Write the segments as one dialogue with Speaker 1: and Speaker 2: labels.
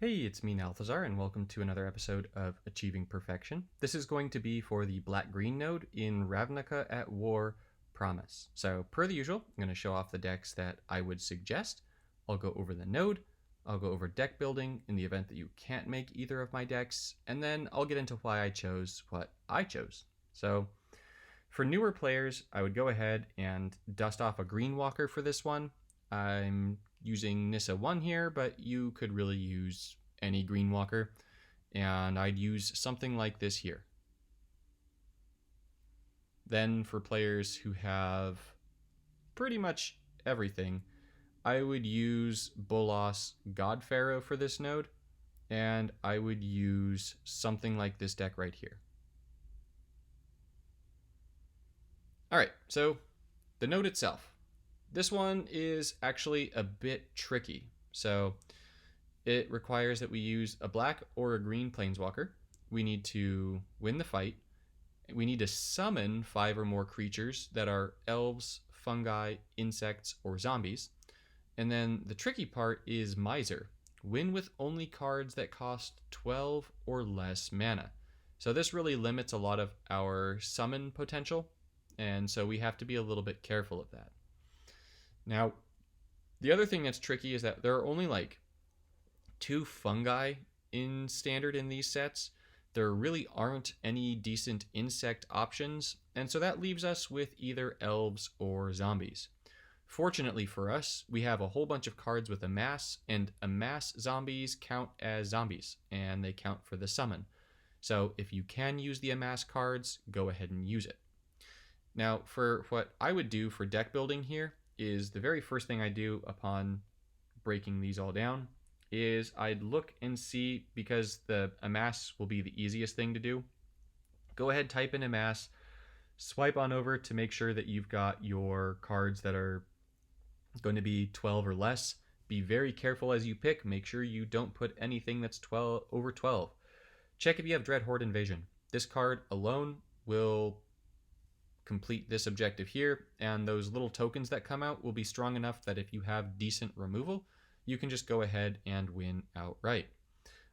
Speaker 1: Hey, it's me, Nalthazar, and welcome to another episode of Achieving Perfection. This is going to be for the black-green node in Ravnica at War Promise. So, per the usual, I'm going to show off the decks that I would suggest. I'll go over the node, I'll go over deck building in the event that you can't make either of my decks, and then I'll get into why I chose what I chose. So, for newer players, I would go ahead and dust off a green walker for this one. I'm using Nissa 1 here, but you could really use any green walker, and I'd use something like this here. Then for players who have pretty much everything, I would use Bolas God Pharaoh for this node, and I would use something like this deck right here. Alright, so the node itself. This one is actually a bit tricky. So it requires that we use a black or a green planeswalker. We need to win the fight. We need to summon 5 or more creatures that are elves, fungi, insects, or zombies. And then the tricky part is Miser. Win with only cards that cost 12 or less mana. So this really limits a lot of our summon potential, and so we have to be a little bit careful of that. Now, the other thing that's tricky is that there are only like 2 fungi in standard in these sets. There really aren't any decent insect options, and so that leaves us with either elves or zombies. Fortunately for us, we have a whole bunch of cards with amass, and amass zombies count as zombies, and they count for the summon. So if you can use the amass cards, go ahead and use it. Now, for what I would do for deck building here, is the very first thing I do upon breaking these all down is I'd look and see, because the amass will be the easiest thing to do. Go ahead, type in amass, swipe on over to make sure that you've got your cards that are going to be 12 or less. Be very careful as you pick. Make sure you don't put anything that's over 12. Check if you have Dreadhorde Invasion. This card alone will complete this objective here, and those little tokens that come out will be strong enough that if you have decent removal, you can just go ahead and win outright.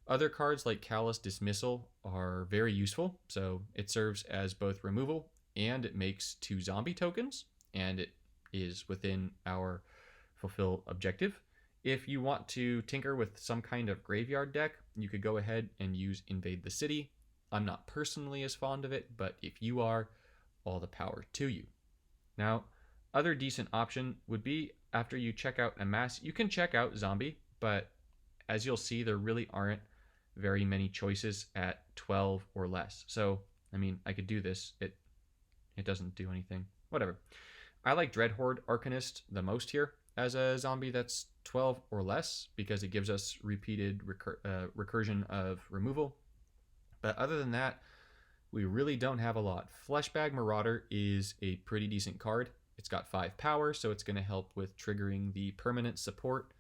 Speaker 1: Other cards like Callous Dismissal are very useful, so it serves as both removal and it makes 2 zombie tokens, and it is within our fulfill objective. If you want to tinker with some kind of graveyard deck, you could go ahead and use Invade the City. I'm not personally as fond of it, but if you are, all the power to you. Now, other decent option would be, after you check out amass, you can check out zombie, but as you'll see, there really aren't very many choices at 12 or less. So, I mean, I could do this. It doesn't do anything. Whatever. I like Dreadhorde Arcanist the most here as a zombie that's 12 or less, because it gives us repeated recursion of removal. But other than that, we really don't have a lot. Fleshbag Marauder is a pretty decent card. It's got 5 power, so it's going to help with triggering the permanent support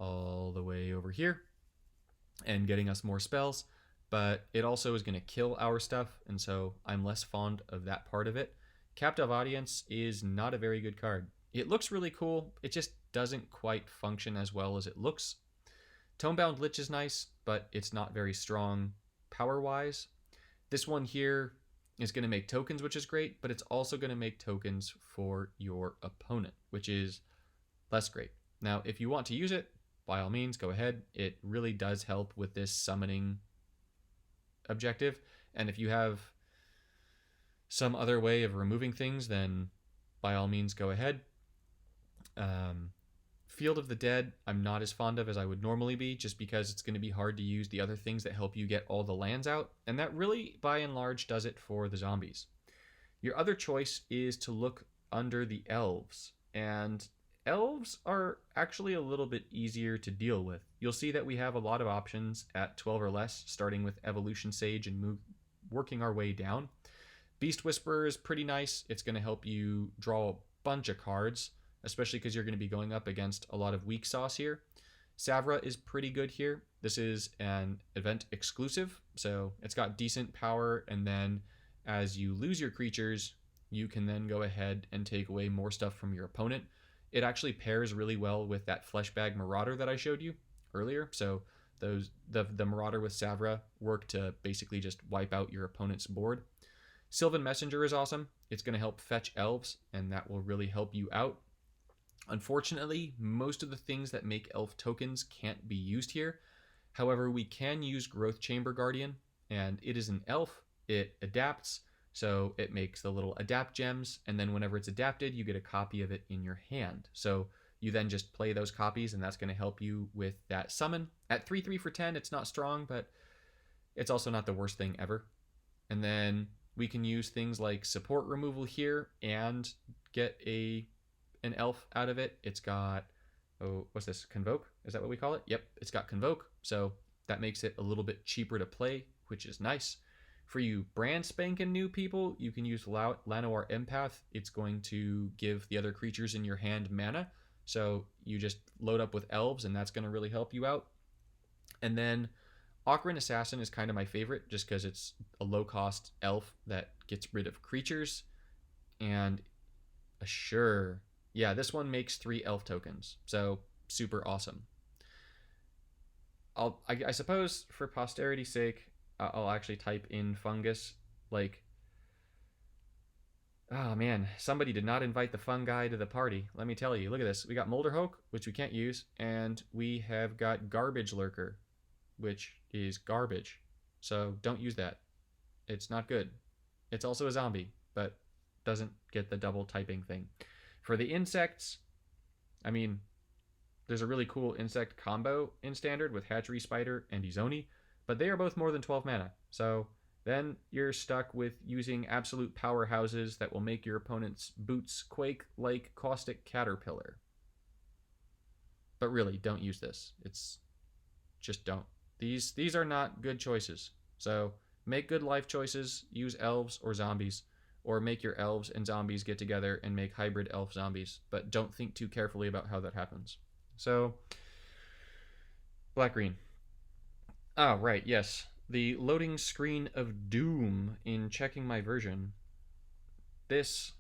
Speaker 1: all the way over here and getting us more spells. But it also is going to kill our stuff, and so I'm less fond of that part of it. Captive Audience is not a very good card. It looks really cool. It just doesn't quite function as well as it looks. Tomebound Lich is nice, but it's not very strong power-wise. This one here is going to make tokens, which is great, but it's also going to make tokens for your opponent, which is less great. Now, if you want to use it, by all means, go ahead. It really does help with this summoning objective. And if you have some other way of removing things, then by all means, go ahead. Field of the Dead, I'm not as fond of as I would normally be, just because it's going to be hard to use the other things that help you get all the lands out, and that really, by and large, does it for the zombies. Your other choice is to look under the elves, and elves are actually a little bit easier to deal with. You'll see that we have a lot of options at 12 or less, starting with Evolution Sage and working our way down. Beast Whisperer is pretty nice. It's going to help you draw a bunch of cards, especially because you're going to be going up against a lot of weak sauce here. Savra is pretty good here. This is an event exclusive, so it's got decent power, and then as you lose your creatures, you can then go ahead and take away more stuff from your opponent. It actually pairs really well with that Fleshbag Marauder that I showed you earlier, so The Marauder with Savra work to basically just wipe out your opponent's board. Sylvan Messenger is awesome. It's going to help fetch elves, and that will really help you out. Unfortunately, most of the things that make elf tokens can't be used here. However, we can use Growth Chamber Guardian, and it is an elf. It adapts, so it makes the little adapt gems, and then whenever it's adapted, you get a copy of it in your hand. So you then just play those copies, and that's going to help you with that summon. At 3/3 for 10, it's not strong, but it's also not the worst thing ever. And then we can use things like support removal here and get an elf out of it. It's got, what's this? Convoke? Is that what we call it? Yep, it's got Convoke. So that makes it a little bit cheaper to play, which is nice. For you brand spanking new people, you can use Llanowar Empath. It's going to give the other creatures in your hand mana. So you just load up with elves, and that's going to really help you out. And then Ocarina Assassin is kind of my favorite, just because it's a low-cost elf that gets rid of creatures. And Assure. Yeah, this one makes 3 elf tokens. So super awesome. I suppose for posterity's sake, I'll actually type in fungus. Like, oh man, somebody did not invite the fungi to the party. Let me tell you. Look at this. We got Molderhoke, which we can't use, and we have got Garbage Lurker, which is garbage. So don't use that. It's not good. It's also a zombie, but doesn't get the double typing thing. For the insects, I mean, there's a really cool insect combo in Standard with Hatchery Spider and Izoni, but they are both more than 12 mana. So then you're stuck with using absolute powerhouses that will make your opponent's boots quake like Caustic Caterpillar. But really, don't use this. Just don't. These are not good choices. So make good life choices, use elves or zombies, or make your elves and zombies get together and make hybrid elf zombies, but don't think too carefully about how that happens. So, black-green. Oh, right, yes. The loading screen of doom in checking my version. This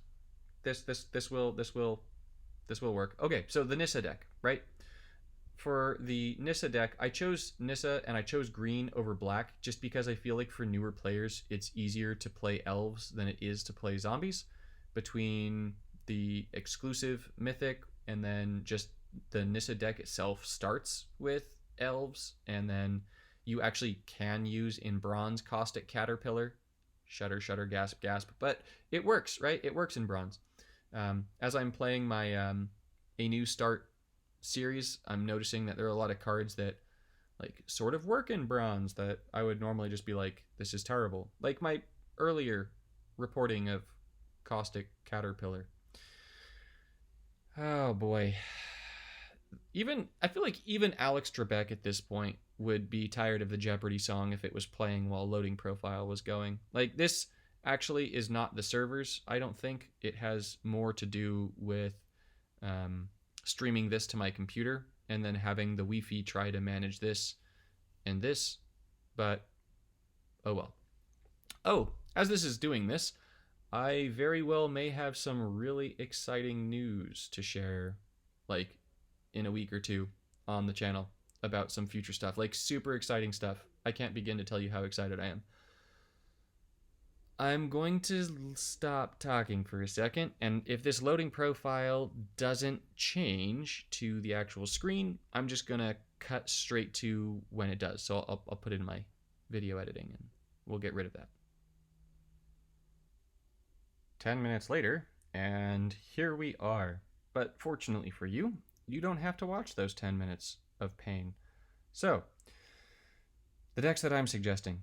Speaker 1: will work. Okay, so the Nissa deck, right? For the Nissa deck, I chose Nissa and I chose green over black just because I feel like for newer players, it's easier to play elves than it is to play zombies. Between the exclusive mythic and then just the Nissa deck itself starts with elves, and then you actually can use in bronze Caustic Caterpillar. Shudder, shudder, gasp, gasp. But it works, right? It works in bronze. As I'm playing my A New Start series, I'm noticing that there are a lot of cards that like sort of work in bronze that I would normally just be like, this is terrible. Like my earlier reporting of Caustic Caterpillar. Oh boy. I feel like even Alex Trebek at this point would be tired of the Jeopardy song if it was playing while loading profile was going. Like, this actually is not the servers, I don't think. It has more to do with streaming this to my computer and then having the Wi-Fi try to manage this and this. But, oh well. Oh, as this is doing this, I very well may have some really exciting news to share, like, in a week or two on the channel about some future stuff, like super exciting stuff. I can't begin to tell you how excited I am. I'm going to stop talking for a second, and if this loading profile doesn't change to the actual screen, I'm just gonna cut straight to when it does. So I'll put it in my video editing and we'll get rid of that. 10 minutes later, and here we are. But fortunately for you, you don't have to watch those 10 minutes of pain. So, the decks that I'm suggesting.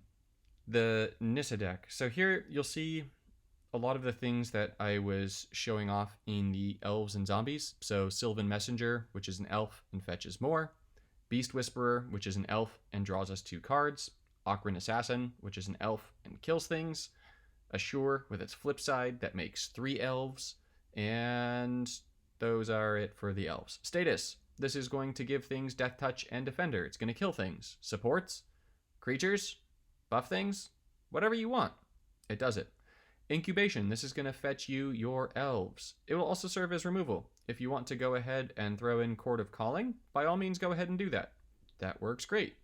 Speaker 1: The Nissa deck. So here you'll see a lot of the things that I was showing off in the elves and zombies. So Sylvan Messenger, which is an elf and fetches more. Beast Whisperer, which is an elf and draws us 2 cards. Ocarina Assassin, which is an elf and kills things. Assure, with its flip side, that makes 3 elves. And those are it for the elves. Status. This is going to give things Death Touch and Defender. It's going to kill things. Supports. Creatures. Buff things. Whatever you want. It does it. Incubation. This is going to fetch you your elves. It will also serve as removal. If you want to go ahead and throw in Chord of Calling, by all means go ahead and do that. That works great.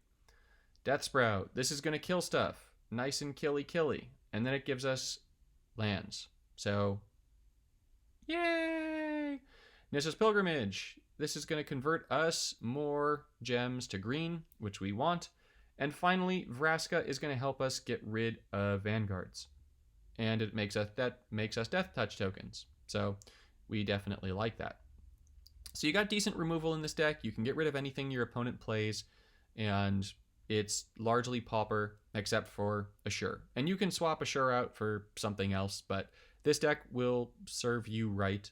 Speaker 1: Death Sprout. This is going to kill stuff. Nice and killy. And then it gives us lands. So, yay! Nissa's Pilgrimage. This is going to convert us more gems to green, which we want. And finally, Vraska is going to help us get rid of Vanguards. And it makes us Death Touch tokens. So we definitely like that. So you got decent removal in this deck. You can get rid of anything your opponent plays, and it's largely pauper except for Assure. And you can swap Assure out for something else, but this deck will serve you right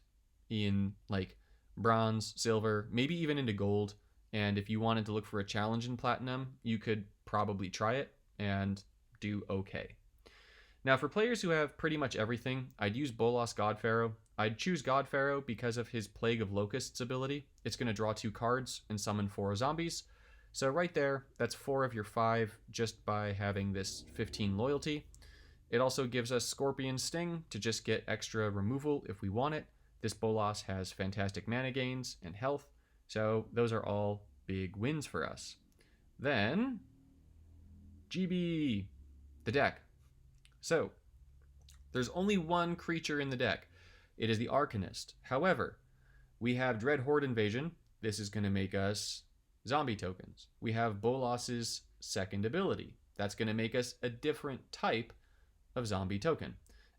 Speaker 1: in like bronze, silver, maybe even into gold. And if you wanted to look for a challenge in platinum, you could probably try it and do okay. Now, for players who have pretty much everything, I'd use Bolas Godpharaoh. I'd choose Godpharaoh because of his Plague of Locusts ability. It's going to draw 2 cards and summon 4 zombies. So right there, that's 4 of your 5 just by having this 15 loyalty. It also gives us Scorpion Sting to just get extra removal if we want it. This Bolas has fantastic mana gains and health, so those are all big wins for us. Then, GB, the deck. So, there's only one creature in the deck. It is the Arcanist. However, we have Dread Horde Invasion. This is going to make us zombie tokens. We have Bolas's second ability. That's going to make us a different type of zombie token.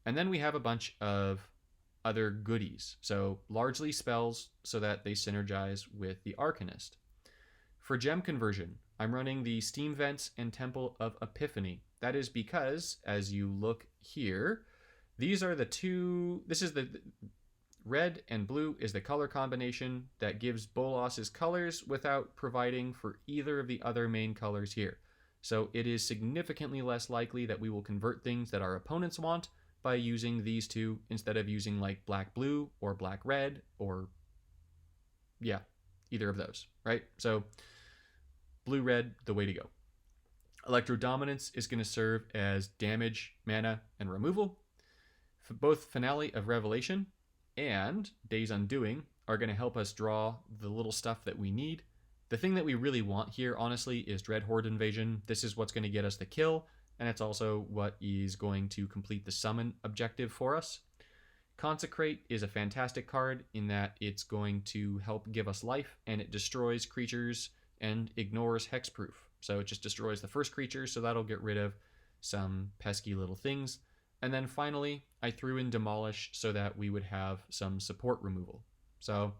Speaker 1: And then we have a bunch of other goodies. So largely spells so that they synergize with the Arcanist. For gem conversion, I'm running the Steam Vents and Temple of Epiphany. That is because, as you look here, these are the two, this is the red and blue is the color combination that gives Bolas's colors without providing for either of the other main colors here. So it is significantly less likely that we will convert things that our opponents want by using these two instead of using like black-blue or black-red or, yeah, either of those, right? So blue-red, the way to go. Electro Dominance is going to serve as damage, mana, and removal. Both Finale of Revelation and Days Undoing are going to help us draw the little stuff that we need. The thing that we really want here, honestly, is Dread Horde Invasion. This is what's going to get us the kill, and it's also what is going to complete the summon objective for us. Consecrate is a fantastic card in that it's going to help give us life, and it destroys creatures and ignores hexproof. So it just destroys the first creature, so that'll get rid of some pesky little things. And then finally, I threw in Demolish so that we would have some support removal. So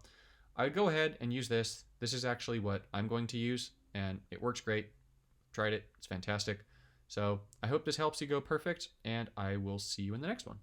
Speaker 1: I'd go ahead and use this. This is actually what I'm going to use, and it works great. Tried it. It's fantastic. So I hope this helps you go perfect, and I will see you in the next one.